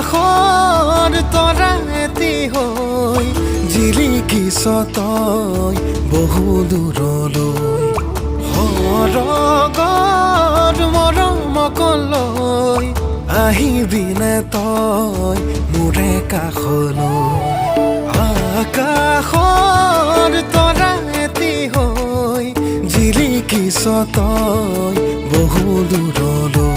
আকাশৰ তৰা এটি হৈ জিলিকিছ তই বহু দূৰলৈ সৰগৰ মৰমকলৈ আহিবিনে তই মোৰে কাষলৈ আকাশৰ তৰা এটি হৈ জিলিকিছ তই বহু দূৰলৈ